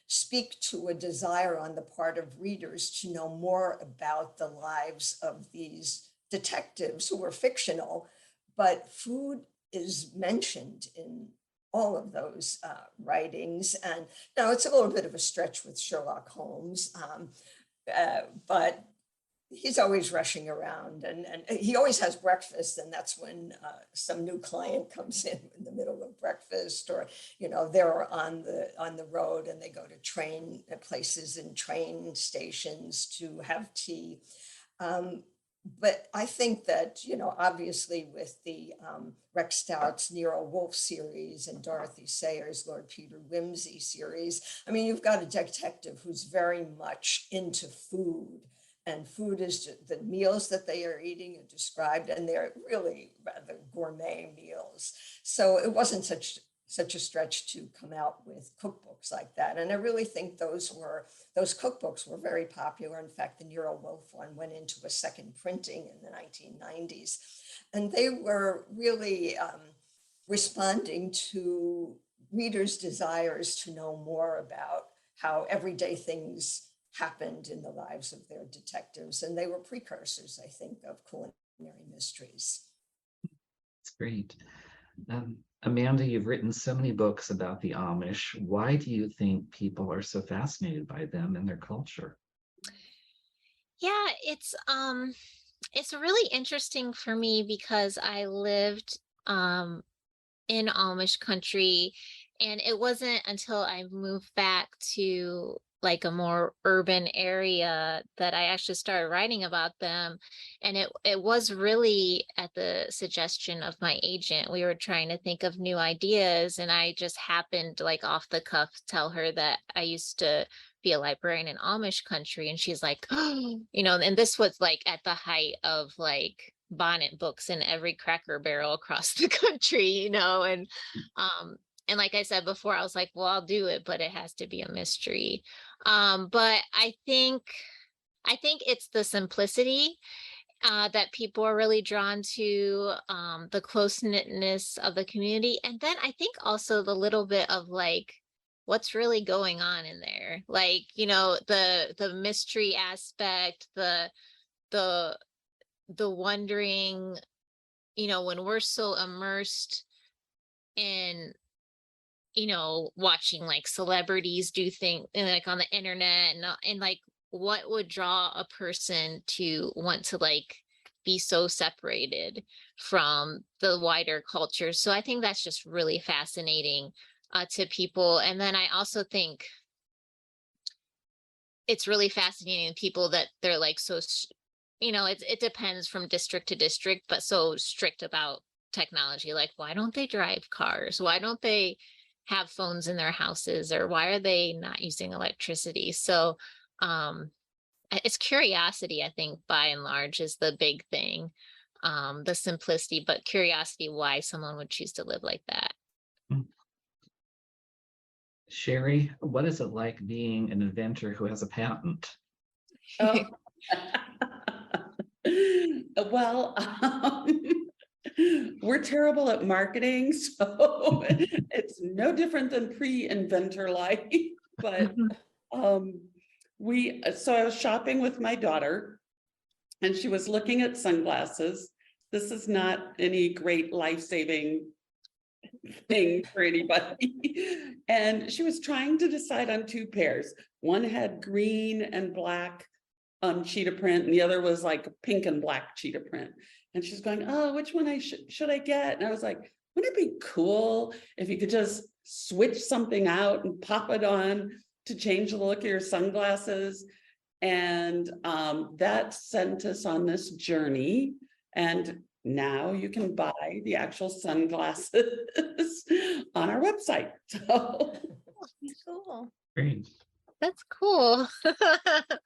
speak to a desire on the part of readers to know more about the lives of these detectives who were fictional, but food is mentioned in all of those writings. And now it's a little bit of a stretch with Sherlock Holmes, but he's always rushing around, and he always has breakfast, and that's when some new client comes in the middle of breakfast, or they're on the road and they go to train places and train stations to have tea. But I think that, obviously with the Rex Stout's Nero Wolfe series and Dorothy Sayers' Lord Peter Wimsey series, I mean, you've got a detective who's very much into food. And food is the meals that they are eating are described, and they're really rather gourmet meals. So it wasn't such a stretch to come out with cookbooks like that. And I really think those cookbooks were very popular. In fact, the Nero Wolfe one went into a second printing in the 1990s. And they were really responding to readers' desires to know more about how everyday things happened in the lives of their detectives. And they were precursors, I think, of culinary mysteries.
It's great. Amanda, you've written so many books about the Amish. Why do you think people are so fascinated by them and their culture?
Yeah, it's really interesting for me because I lived in Amish country, and it wasn't until I moved back to like a more urban area that I actually started writing about them. And it was really at the suggestion of my agent. We were trying to think of new ideas, and I just happened, like off the cuff, tell her that I used to be a librarian in Amish country, and she's like, oh, and this was like at the height of like bonnet books in every Cracker Barrel across the country, and like I said before, I was like, well, I'll do it, but it has to be a mystery. But I think it's the simplicity that people are really drawn to, the close-knitness of the community. And then I think also the little bit of like, what's really going on in there? Like, the mystery aspect, the wondering, when we're so immersed in watching like celebrities do things like on the internet, and like what would draw a person to want to like be so separated from the wider culture. So I think that's just really fascinating to people. And then I also think it's really fascinating to people that they're like so it depends from district to district, but so strict about technology. Like, why don't they drive cars? Why don't they have phones in their houses? Or why are they not using electricity? So it's curiosity, I think, by and large, is the big thing. The simplicity, but curiosity why someone would choose to live like that.
Sherry, what is it like being an inventor who has a patent?
Oh. Well, we're terrible at marketing, so it's no different than pre-inventor life. But so I was shopping with my daughter, and she was looking at sunglasses. This is not any great life-saving thing for anybody. And she was trying to decide on two pairs. One had green and black cheetah print, and the other was like pink and black cheetah print. And she's going, oh, which one should I get? And I was like, wouldn't it be cool if you could just switch something out and pop it on to change the look of your sunglasses? And that sent us on this journey. And now you can buy the actual sunglasses on our website. So
That's cool.
Great.
That's cool.
it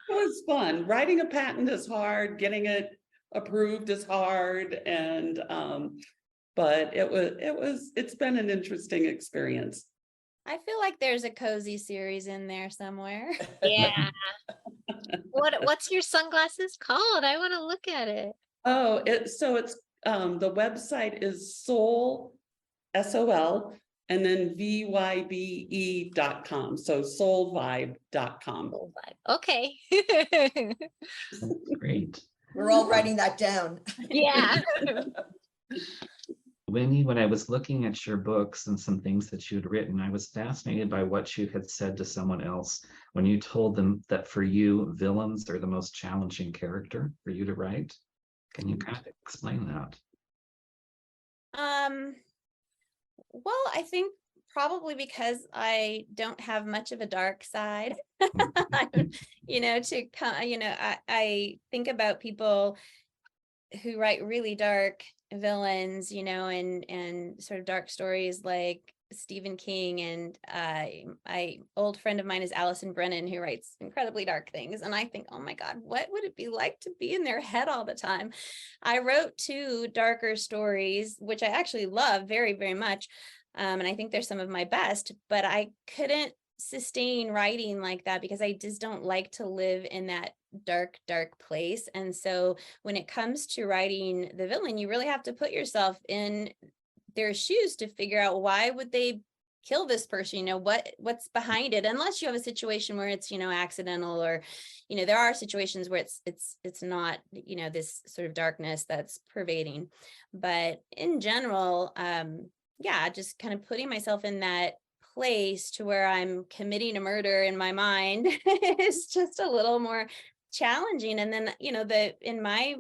was fun. Writing a patent is hard. Getting it approved is hard. And but it's been an interesting experience.
I feel like there's a cozy series in there somewhere.
Yeah. What's your sunglasses called? I want to look at it.
Oh, it's the website is Soul, SOL, and then VYBE.com. So soulvibe.com.
Soul Vibe. Okay.
Great.
We're all writing that down.
Yeah.
Winnie, when I was looking at your books and some things that you'd written, I was fascinated by what you had said to someone else when you told them that for you, villains are the most challenging character for you to write. Can you kind of explain that?
Well, I think probably because I don't have much of a dark side. To come, I think about people who write really dark villains, and sort of dark stories like Stephen King, and I old friend of mine is Allison Brennan, who writes incredibly dark things. And I think, oh my God, what would it be like to be in their head all the time? I wrote 2 darker stories, which I actually love very, very much. And I think they're some of my best, but I couldn't sustain writing like that because I just don't like to live in that dark, dark place. And so when it comes to writing the villain, you really have to put yourself in their shoes to figure out why would they kill this person, what's behind it, unless you have a situation where it's accidental, or there are situations where it's not this sort of darkness that's pervading. But in general, yeah, just kind of putting myself in that place to where I'm committing a murder in my mind is just a little more challenging. And then in my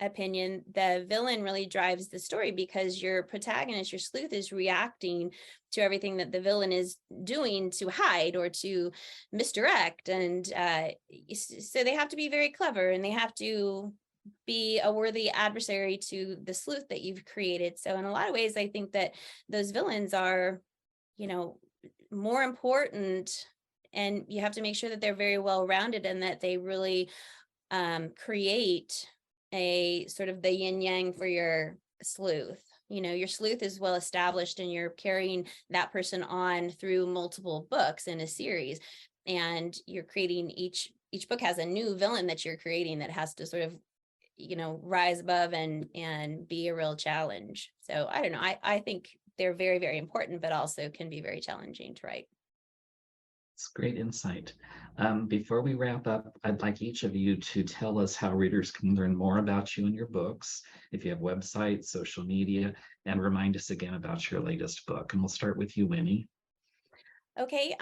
opinion, the villain really drives the story, because your protagonist, your sleuth, is reacting to everything that the villain is doing to hide or to misdirect. And so they have to be very clever, and they have to be a worthy adversary to the sleuth that you've created. So in a lot of ways, I think that those villains are, more important, and you have to make sure that they're very well rounded, and that they really create a sort of the yin yang for your sleuth. Your sleuth is well established, and you're carrying that person on through multiple books in a series, and you're creating each book has a new villain that you're creating that has to sort of rise above and be a real challenge. So I don't know, I think they're very, very important, but also can be very challenging to write.
It's great insight. Before we wrap up, I'd like each of you to tell us how readers can learn more about you and your books, if you have websites, social media, and remind us again about your latest book. And we'll start with you, Winnie.
Okay,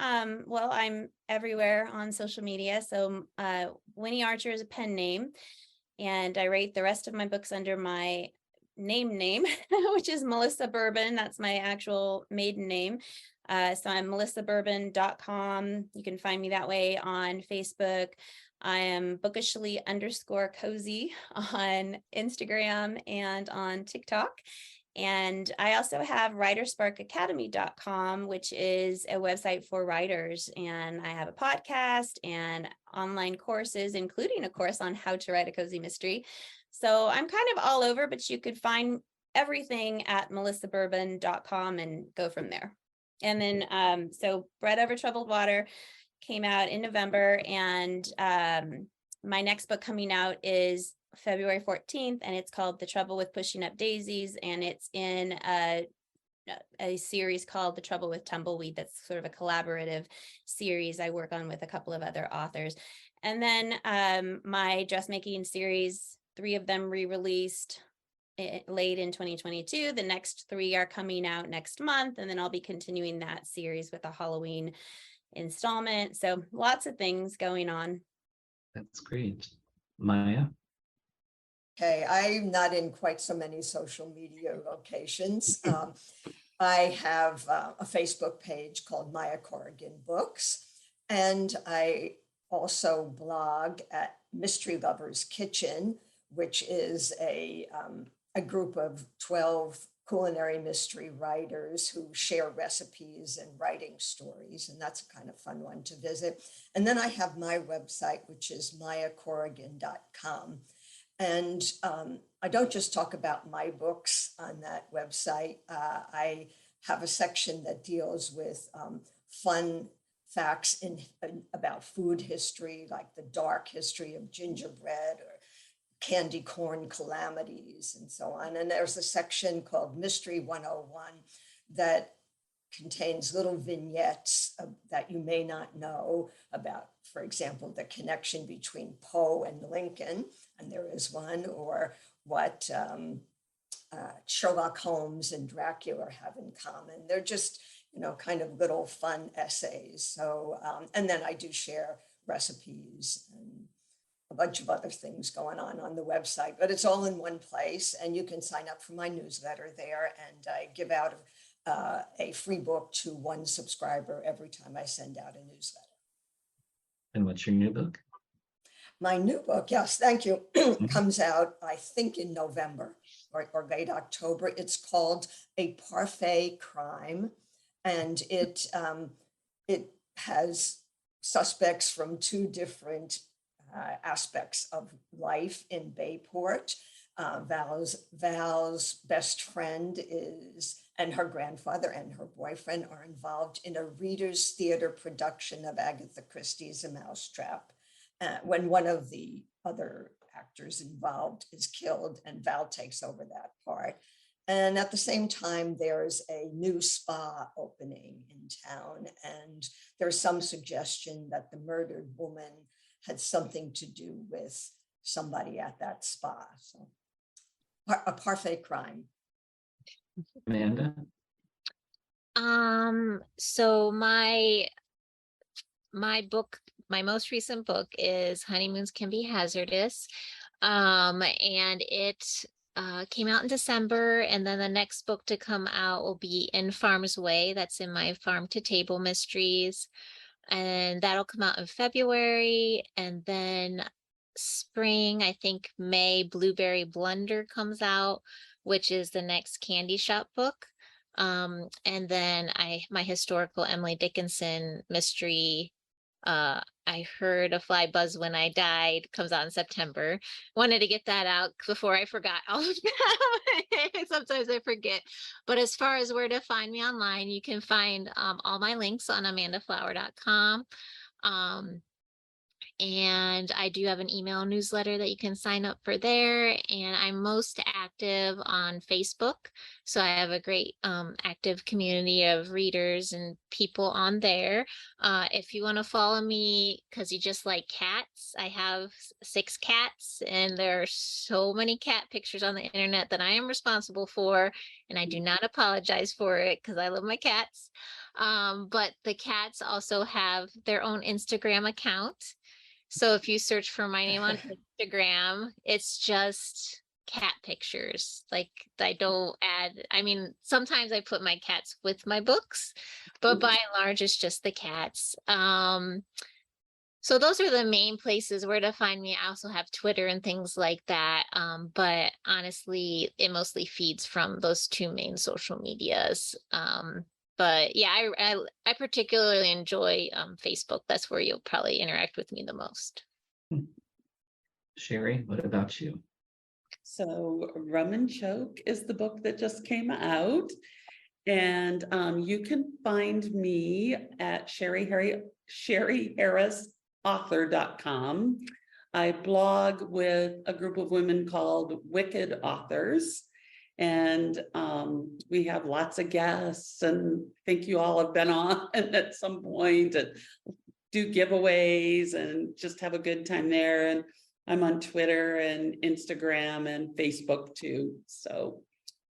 well, I'm everywhere on social media. So Winnie Archer is a pen name, and I write the rest of my books under my name, which is Melissa Bourbon. That's my actual maiden name. So I'm melissabourbon.com. You can find me that way on Facebook. I am bookishly_cozy on Instagram and on TikTok. And I also have writersparkacademy.com, which is a website for writers. And I have a podcast and online courses, including a course on how to write a cozy mystery. So I'm kind of all over, but you could find everything at melissabourbon.com and go from there. And then, so Bread Over Troubled Water came out in November, and my next book coming out is February 14th, and it's called The Trouble with Pushing Up Daisies, and it's in a series called The Trouble with Tumbleweed. That's sort of a collaborative series I work on with a couple of other authors. And then my dressmaking series, 3 of them re-released late in 2022. The next 3 are coming out next month, and then I'll be continuing that series with a Halloween installment. So lots of things going on.
That's great. Maya?
Okay, I'm not in quite so many social media locations. I have a Facebook page called Maya Corrigan Books, and I also blog at Mystery Lovers Kitchen, which is a group of 12 culinary mystery writers who share recipes and writing stories, and that's a kind of fun one to visit. And then I have my website, which is mayacorrigan.com. And I don't just talk about my books on that website. I have a section that deals with fun facts about food history, like the dark history of gingerbread or candy corn calamities and so on. And there's a section called Mystery 101 that contains little vignettes that you may not know about, for example, the connection between Poe and Lincoln, and there is one, or what Sherlock Holmes and Dracula have in common. They're just, kind of little fun essays. So, and then I do share recipes and a bunch of other things going on the website, but it's all in one place, and you can sign up for my newsletter there, and I give out a free book to one subscriber every time I send out a newsletter.
And what's your new book?
My new book, yes, thank you, comes out, I think, in November or late October. It's called A Parfait Crime, and it has suspects from two different aspects of life in Bayport. Val's best friend and her grandfather and her boyfriend are involved in a Reader's Theater production of Agatha Christie's A Mousetrap, when one of the other actors involved is killed, and Val takes over that part. And at the same time, there's a new spa opening in town, and there's some suggestion that the murdered woman had something to do with somebody at that spa. So a parfait crime.
Amanda?
So my book, my most recent book is Honeymoons Can Be Hazardous. And it came out in December, and then the next book to come out will be In Farm's Way. That's in my Farm to Table Mysteries, and that'll come out in February. And then spring, I think May, Blueberry Blunder comes out, which is the next candy shop book. And then my historical Emily Dickinson mystery, I Heard a Fly Buzz When I Died, comes out in September. Wanted to get that out before I forgot all of that. Sometimes I forget. But as far as where to find me online, you can find all my links on amandaflower.com. And I do have an email newsletter that you can sign up for there. And I'm most active on Facebook. So I have a great active community of readers and people on there. If you want to follow me because you just like cats, I have 6 cats, and there are so many cat pictures on the internet that I am responsible for. And I do not apologize for it because I love my cats. But the cats also have their own Instagram account. So if you search for my name on Instagram, it's just cat pictures. Like, I don't add, I mean, sometimes I put my cats with my books, but by and large, it's just the cats. So those are the main places where to find me. I also have Twitter and things like that. But honestly, it mostly feeds from those 2 main social medias. But yeah, I particularly enjoy Facebook. That's where you'll probably interact with me the most.
Sherry, what about you?
So Rum and Choke is the book that just came out. And you can find me at sherryharrisauthor.com. I blog with a group of women called Wicked Authors. And we have lots of guests, and I think you all have been on at some point, and do giveaways and just have a good time there. And I'm on Twitter and Instagram and Facebook too. So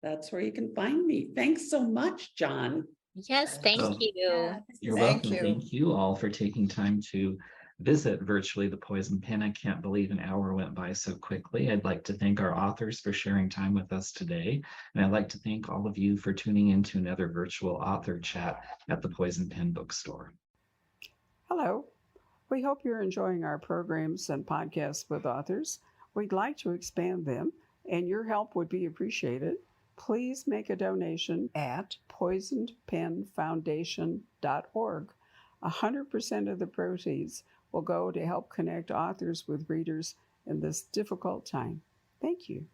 that's where you can find me. Thanks so much, John.
Yes, thank
Oh,
you.
You're
Thank
welcome.
you.
Thank you all for taking time to visit virtually the Poison Pen. I can't believe an hour went by so quickly. I'd like to thank our authors for sharing time with us today. And I'd like to thank all of you for tuning in to another virtual author chat at the Poison Pen Bookstore.
Hello. We hope you're enjoying our programs and podcasts with authors. We'd like to expand them, and your help would be appreciated. Please make a donation at poisonedpenfoundation.org. 100% of the proceeds will go to help connect authors with readers in this difficult time. Thank you.